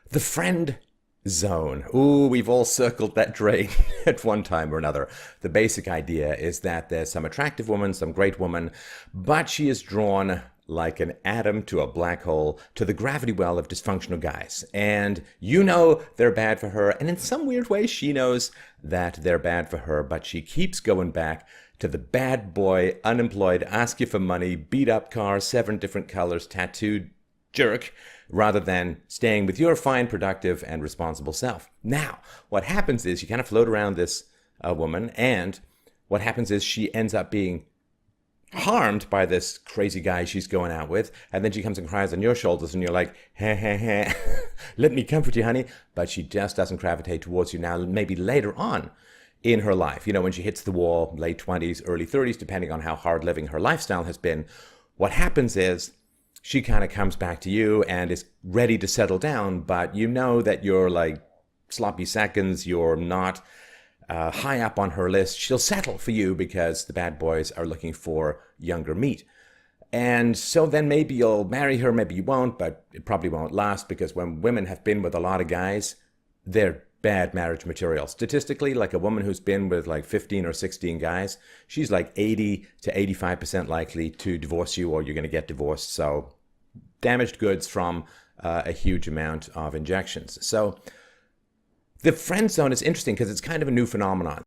The friend zone. Ooh, we've all circled that drain at one time or another. The basic idea is that there's some attractive woman, some great woman, but she is drawn like an atom to a black hole, to the gravity well of dysfunctional guys. And you know they're bad for her, and in some weird way she knows that they're bad for her, but she keeps going back to the bad boy, unemployed, ask you for money, beat up car, 7 different colors, tattooed jerk, rather than staying with your fine, productive, and responsible self. Now, what happens is you kind of float around this woman, and what happens is she ends up being harmed by this crazy guy she's going out with, and then she comes and cries on your shoulders, and you're like, ha ha ha, let me comfort you, honey. But she just doesn't gravitate towards you. Now, maybe later on in her life, when she hits the wall, late 20s, early 30s, depending on how hard living her lifestyle has been, what happens is she kind of comes back to you and is ready to settle down, but you know that you're like sloppy seconds, you're not high up on her list. She'll settle for you because the bad boys are looking for younger meat. And so then maybe you'll marry her, maybe you won't, but it probably won't last, because when women have been with a lot of guys, they're bad marriage material. Statistically, like a woman who's been with like 15 or 16 guys, she's like 80 to 85% likely to divorce you, or you're going to get divorced. So damaged goods from a huge amount of injections. So the friend zone is interesting because it's kind of a new phenomenon.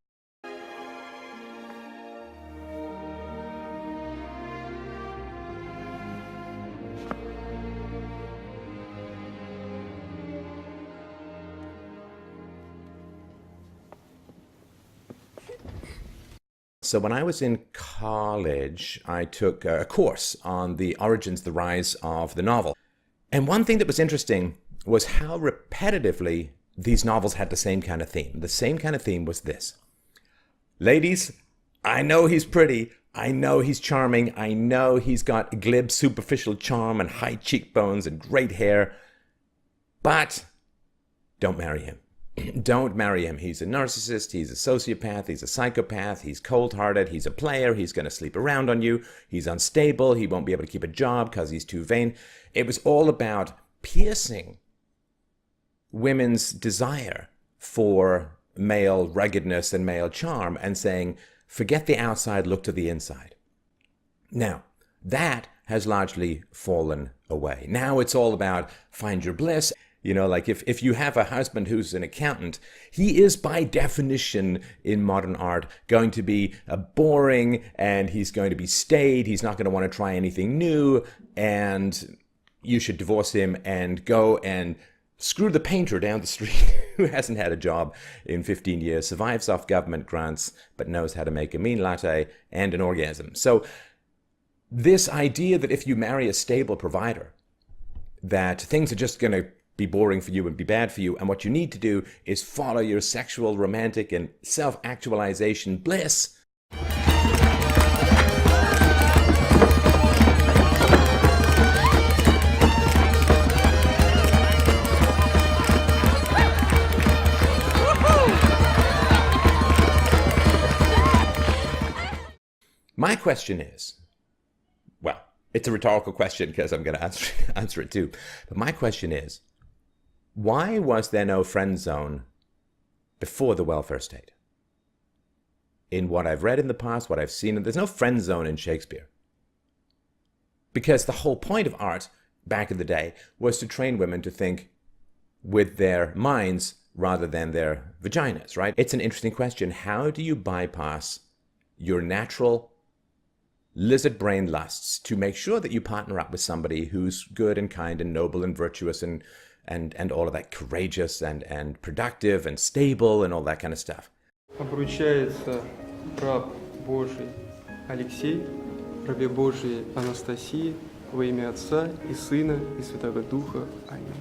So when I was in college, I took a course on the origins, the rise of the novel. And one thing that was interesting was how repetitively these novels had the same kind of theme. The same kind of theme was this: ladies, I know he's pretty, I know he's charming, I know he's got glib, superficial charm and high cheekbones and great hair, but don't marry him. Don't marry him. He's a narcissist, he's a sociopath, he's a psychopath, he's cold-hearted, he's a player, he's going to sleep around on you, he's unstable, he won't be able to keep a job because he's too vain. It was all about piercing women's desire for male ruggedness and male charm and saying, forget the outside, look to the inside. Now, that has largely fallen away. Now it's all about find your bliss. Like if you have a husband who's an accountant, he is by definition in modern art going to be boring, and he's going to be staid. He's not going to want to try anything new, and you should divorce him and go and screw the painter down the street who hasn't had a job in 15 years, survives off government grants, but knows how to make a mean latte and an orgasm. So this idea that if you marry a stable provider, that things are just going to be boring for you and be bad for you, and what you need to do is follow your sexual, romantic, and self-actualization bliss. My question is, well, it's a rhetorical question because I'm going to answer it too, but my question is, why was there no friend zone before the welfare state? In what I've read in the past, what I've seen, there's no friend zone in Shakespeare. Because the whole point of art back in the day was to train women to think with their minds rather than their vaginas, right? It's an interesting question. How do you bypass your natural lizard brain lusts to make sure that you partner up with somebody who's good and kind and noble and virtuous and all of that, courageous and productive and stable and all that kind of stuff? Обручается раб Божий Алексей, рабе Божией Анастасии, во имя Отца и Сына и Святого Духа. Аминь.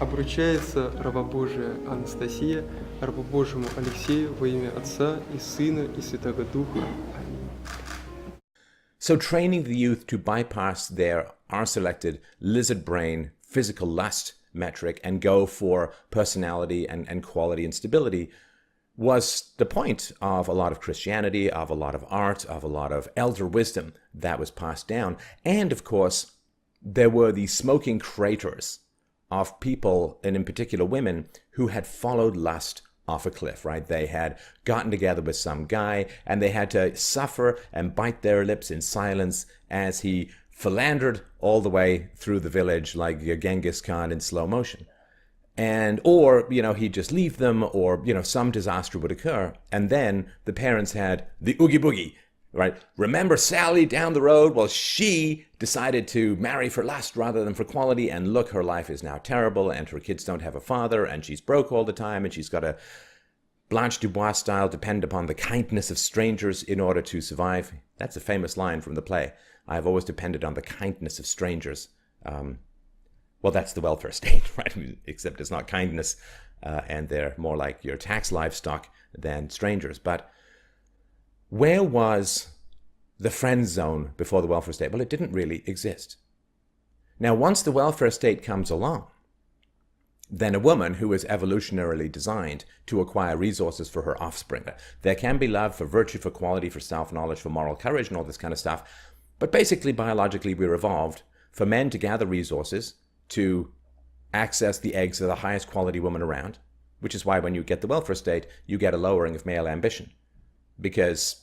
Обручается раба Божия Анастасия, рабу Божьему Алексею, во имя Отца и Сына и Святого Духа. Аминь. So training the youth to bypass their R-selected lizard brain physical lust metric and go for personality and quality and stability was the point of a lot of Christianity, of a lot of art, of a lot of elder wisdom that was passed down. And of course, there were these smoking craters of people, and in particular women, who had followed lust off a cliff, right? They had gotten together with some guy and they had to suffer and bite their lips in silence as he philandered all the way through the village like a Genghis Khan in slow motion. And, or, he'd just leave them, or, some disaster would occur. And then the parents had the oogie boogie, right? Remember Sally down the road? Well, she decided to marry for lust rather than for quality. And look, her life is now terrible and her kids don't have a father and she's broke all the time and she's got to Blanche Dubois style depend upon the kindness of strangers in order to survive. That's a famous line from the play. I've always depended on the kindness of strangers. Well, that's the welfare state, right? Except it's not kindness, and they're more like your tax livestock than strangers. But where was the friend zone before the welfare state? Well, it didn't really exist. Now, once the welfare state comes along, then a woman who is evolutionarily designed to acquire resources for her offspring. There can be love for virtue, for quality, for self-knowledge, for moral courage, and all this kind of stuff. But basically, biologically, we're evolved for men to gather resources to access the eggs of the highest quality woman around, which is why when you get the welfare state, you get a lowering of male ambition. Because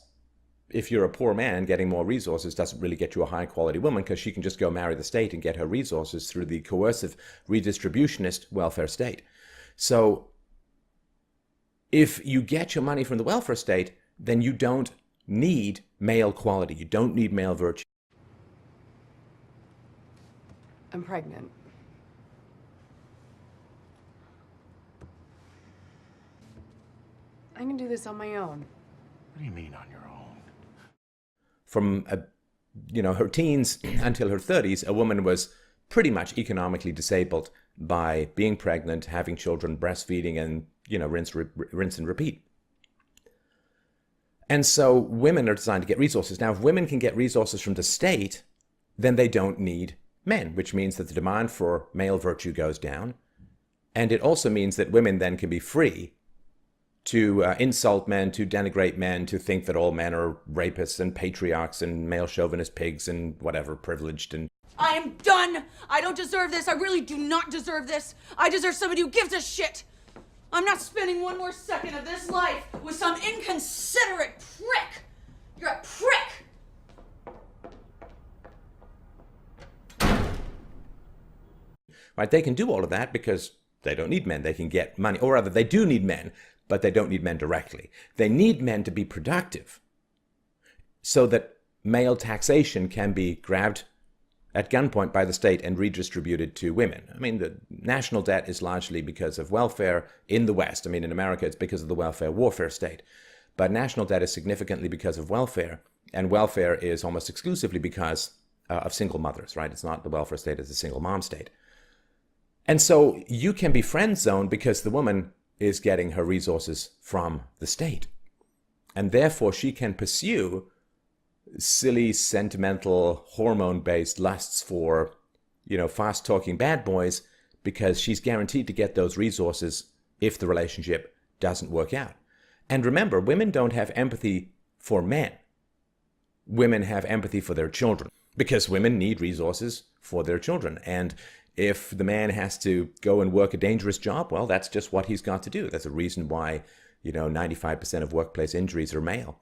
if you're a poor man, getting more resources doesn't really get you a high quality woman, because she can just go marry the state and get her resources through the coercive redistributionist welfare state. So if you get your money from the welfare state, then you don't need male quality. You don't need male virtue. I'm pregnant. I can do this on my own. What do you mean on your own? From her teens until her 30s, a woman was pretty much economically disabled by being pregnant, having children, breastfeeding, and rinse and repeat. And so women are designed to get resources. Now, if women can get resources from the state, then they don't need men, which means that the demand for male virtue goes down. And it also means that women then can be free to insult men, to denigrate men, to think that all men are rapists and patriarchs and male chauvinist pigs and whatever, privileged and... I am done! I don't deserve this. I really do not deserve this. I deserve somebody who gives a shit. I'm not spending one more second of this life with some inconsiderate prick. You're a prick! Right, they can do all of that because they don't need men. They can get money. Or rather, they do need men, but they don't need men directly. They need men to be productive so that male taxation can be grabbed at gunpoint by the state and redistributed to women. I mean, the national debt is largely because of welfare in the West. I mean, in America, it's because of the welfare warfare state. But national debt is significantly because of welfare, and welfare is almost exclusively because of single mothers, right? It's not the welfare state, it's a single mom state. And so you can be friend zoned because the woman is getting her resources from the state. And therefore she can pursue silly, sentimental, hormone-based lusts for, fast-talking bad boys because she's guaranteed to get those resources if the relationship doesn't work out. And remember, women don't have empathy for men. Women have empathy for their children because women need resources for their children. And if the man has to go and work a dangerous job, well, that's just what he's got to do. That's a reason why, 95% of workplace injuries are male.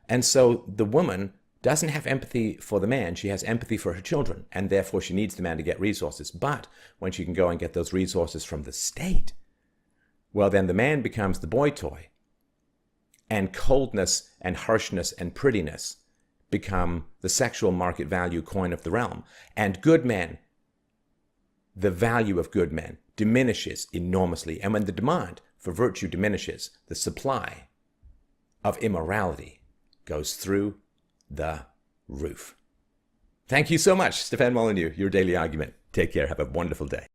And so the woman doesn't have empathy for the man. She has empathy for her children, and therefore she needs the man to get resources. But when she can go and get those resources from the state, well, then the man becomes the boy toy. And coldness and harshness and prettiness become the sexual market value coin of the realm. And good men, the value of good men diminishes enormously. And when the demand for virtue diminishes, the supply of immorality goes through the roof. Thank you so much, Stefan Molyneux, your daily argument. Take care. Have a wonderful day.